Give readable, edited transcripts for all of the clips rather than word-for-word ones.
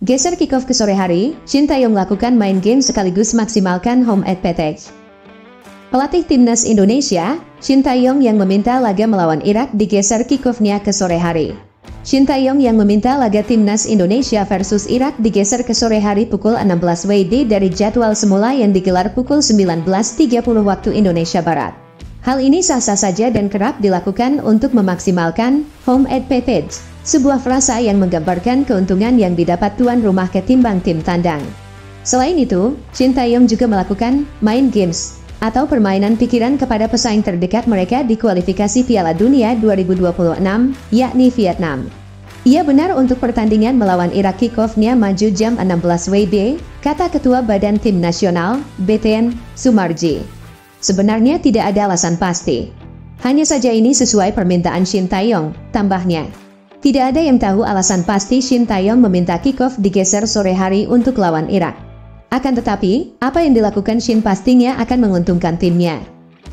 Geser kickoff ke sore hari, Shin Tae-yong lakukan main game sekaligus maksimalkan home advantage. Pelatih timnas Indonesia, Shin Tae-yong yang meminta laga melawan Irak digeser kickoff-nya ke sore hari. Shin Tae-yong yang meminta laga timnas Indonesia versus Irak digeser ke sore hari pukul 16 WIB dari jadwal semula yang digelar pukul 19.30 waktu Indonesia Barat. Hal ini sah-sah saja dan kerap dilakukan untuk memaksimalkan home advantage, sebuah frasa yang menggambarkan keuntungan yang didapat tuan rumah ketimbang tim tandang. Selain itu, Shin Tae-yong juga melakukan mind games atau permainan pikiran kepada pesaing terdekat mereka di kualifikasi Piala Dunia 2026, yakni Vietnam. Ia benar untuk pertandingan melawan Irak kickoff-nya maju jam 16 WIB, kata Ketua Badan Tim Nasional, BTN, Sumarji. Sebenarnya tidak ada alasan pasti. Hanya saja ini sesuai permintaan Shin Tae-yong, tambahnya. Tidak ada yang tahu alasan pasti Shin Tae-yong meminta kickoff digeser sore hari untuk lawan Irak. Akan tetapi, apa yang dilakukan Shin pastinya akan menguntungkan timnya.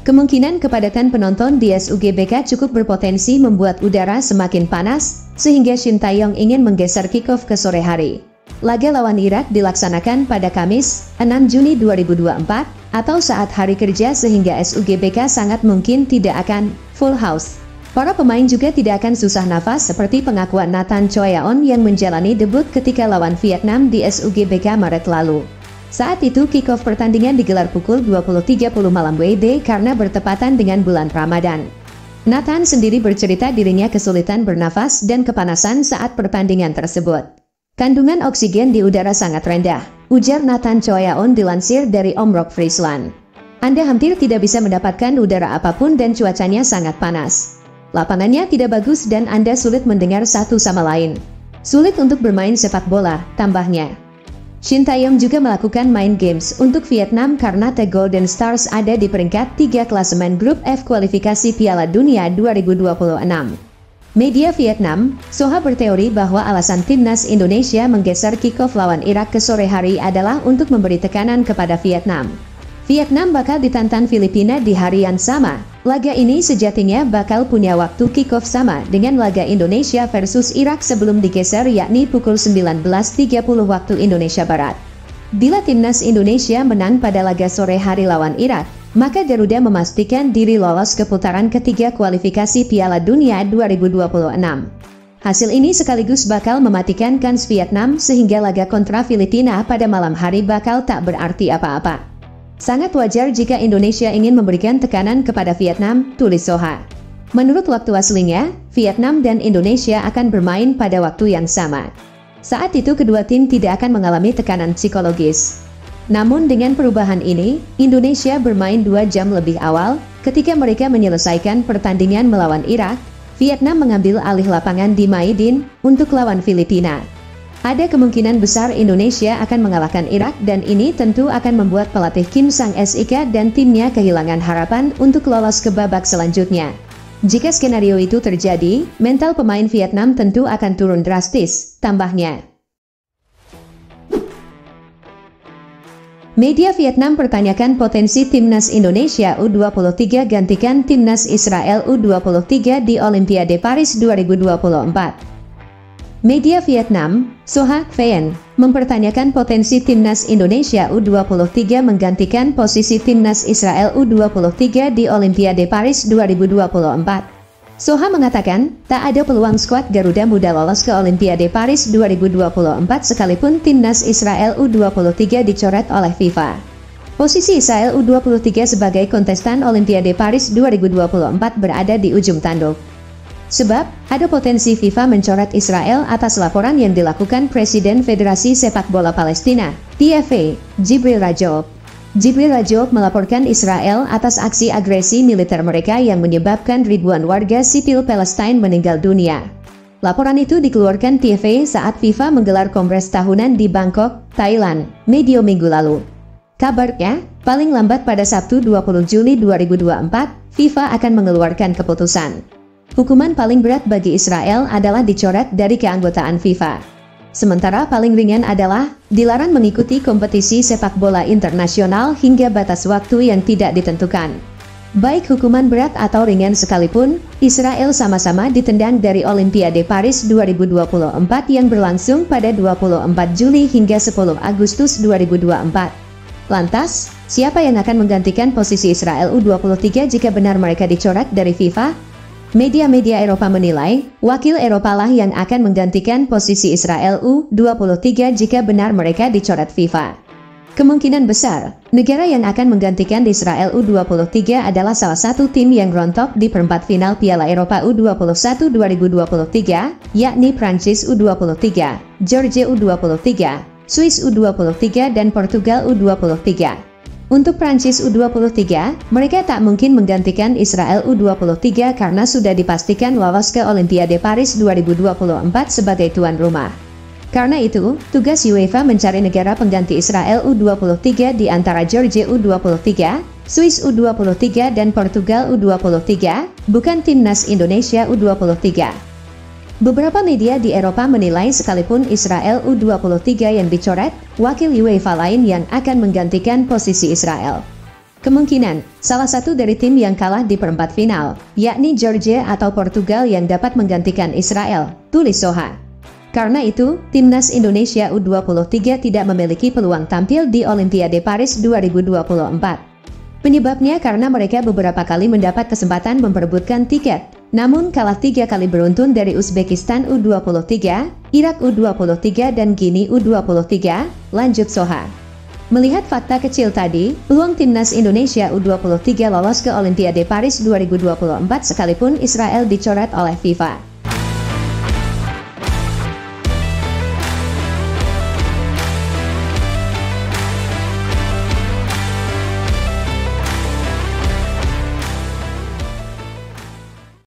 Kemungkinan kepadatan penonton di SUGBK cukup berpotensi membuat udara semakin panas, sehingga Shin Tae-yong ingin menggeser kickoff ke sore hari. Laga lawan Irak dilaksanakan pada Kamis, 6 Juni 2024, atau saat hari kerja sehingga SUGBK sangat mungkin tidak akan full house. Para pemain juga tidak akan susah nafas seperti pengakuan Nathan Choyaon yang menjalani debut ketika lawan Vietnam di SUGBK Maret lalu. Saat itu kick-off pertandingan digelar pukul 20.30 malam WIB karena bertepatan dengan bulan Ramadan. Nathan sendiri bercerita dirinya kesulitan bernafas dan kepanasan saat pertandingan tersebut. Kandungan oksigen di udara sangat rendah, ujar Nathan Choyaon dilansir dari Omrock Friesland. Anda hampir tidak bisa mendapatkan udara apapun dan cuacanya sangat panas. Lapangannya tidak bagus dan Anda sulit mendengar satu sama lain. Sulit untuk bermain sepak bola, tambahnya. Shin Tae-yong juga melakukan main games untuk Vietnam karena The Golden Stars ada di peringkat 3 klasemen grup F kualifikasi Piala Dunia 2026. Media Vietnam, Soha berteori bahwa alasan timnas Indonesia menggeser kickoff lawan Irak ke sore hari adalah untuk memberi tekanan kepada Vietnam. Vietnam bakal ditantang Filipina di hari yang sama. Laga ini sejatinya bakal punya waktu kick-off sama dengan laga Indonesia versus Irak sebelum digeser yakni pukul 19.30 waktu Indonesia Barat. Bila timnas Indonesia menang pada laga sore hari lawan Irak, maka Garuda memastikan diri lolos ke putaran ketiga kualifikasi Piala Dunia 2026. Hasil ini sekaligus bakal mematikan kans Vietnam sehingga laga kontra Filipina pada malam hari bakal tak berarti apa-apa. Sangat wajar jika Indonesia ingin memberikan tekanan kepada Vietnam, tulis Soha. Menurut waktu aslinya, Vietnam dan Indonesia akan bermain pada waktu yang sama. Saat itu kedua tim tidak akan mengalami tekanan psikologis. Namun dengan perubahan ini, Indonesia bermain 2 jam lebih awal, ketika mereka menyelesaikan pertandingan melawan Irak, Vietnam mengambil alih lapangan di Maidin untuk lawan Filipina. Ada kemungkinan besar Indonesia akan mengalahkan Irak dan ini tentu akan membuat pelatih Kim Sang-sik dan timnya kehilangan harapan untuk lolos ke babak selanjutnya. Jika skenario itu terjadi, mental pemain Vietnam tentu akan turun drastis, tambahnya. Media Vietnam pertanyakan potensi timnas Indonesia U23 gantikan timnas Israel U23 di Olimpiade Paris 2024. Media Vietnam, Soha Phan, mempertanyakan potensi timnas Indonesia U23 menggantikan posisi timnas Israel U23 di Olimpiade Paris 2024. Soha mengatakan, tak ada peluang skuad Garuda Muda lolos ke Olimpiade Paris 2024 sekalipun timnas Israel U23 dicoret oleh FIFA. Posisi Israel U23 sebagai kontestan Olimpiade Paris 2024 berada di ujung tanduk. Sebab, ada potensi FIFA mencoret Israel atas laporan yang dilakukan Presiden Federasi Sepak Bola Palestina, PFA, Jibril Rajoub. Jibril Rajoub melaporkan Israel atas aksi agresi militer mereka yang menyebabkan ribuan warga sipil Palestina meninggal dunia. Laporan itu dikeluarkan PFA saat FIFA menggelar kongres tahunan di Bangkok, Thailand, medio minggu lalu. Kabarnya, paling lambat pada Sabtu 20 Juli 2024, FIFA akan mengeluarkan keputusan. Hukuman paling berat bagi Israel adalah dicoret dari keanggotaan FIFA. Sementara paling ringan adalah dilarang mengikuti kompetisi sepak bola internasional hingga batas waktu yang tidak ditentukan. Baik hukuman berat atau ringan sekalipun, Israel sama-sama ditendang dari Olimpiade Paris 2024 yang berlangsung pada 24 Juli hingga 10 Agustus 2024. Lantas, siapa yang akan menggantikan posisi Israel U23 jika benar mereka dicoret dari FIFA? Media-media Eropa menilai, wakil Eropa lah yang akan menggantikan posisi Israel U23 jika benar mereka dicoret FIFA. Kemungkinan besar, negara yang akan menggantikan Israel U23 adalah salah satu tim yang rontok di perempat final Piala Eropa U21 2023, yakni Prancis U23, Georgia U23, Swiss U23 dan Portugal U23. Untuk Prancis U23, mereka tak mungkin menggantikan Israel U23 karena sudah dipastikan lolos ke Olimpiade Paris 2024 sebagai tuan rumah. Karena itu, tugas UEFA mencari negara pengganti Israel U23 di antara Georgia U23, Swiss U23 dan Portugal U23, bukan timnas Indonesia U23. Beberapa media di Eropa menilai sekalipun Israel U23 yang dicoret, wakil UEFA lain yang akan menggantikan posisi Israel. Kemungkinan, salah satu dari tim yang kalah di perempat final, yakni Georgia atau Portugal yang dapat menggantikan Israel, tulis Soha. Karena itu, timnas Indonesia U23 tidak memiliki peluang tampil di Olimpiade Paris 2024. Penyebabnya karena mereka beberapa kali mendapat kesempatan memperebutkan tiket, namun kalah 3 kali beruntun dari Uzbekistan U23, Irak U23 dan Guinea U23, lanjut Soha. Melihat fakta kecil tadi, peluang timnas Indonesia U23 lolos ke Olimpiade Paris 2024 sekalipun Israel dicoret oleh FIFA.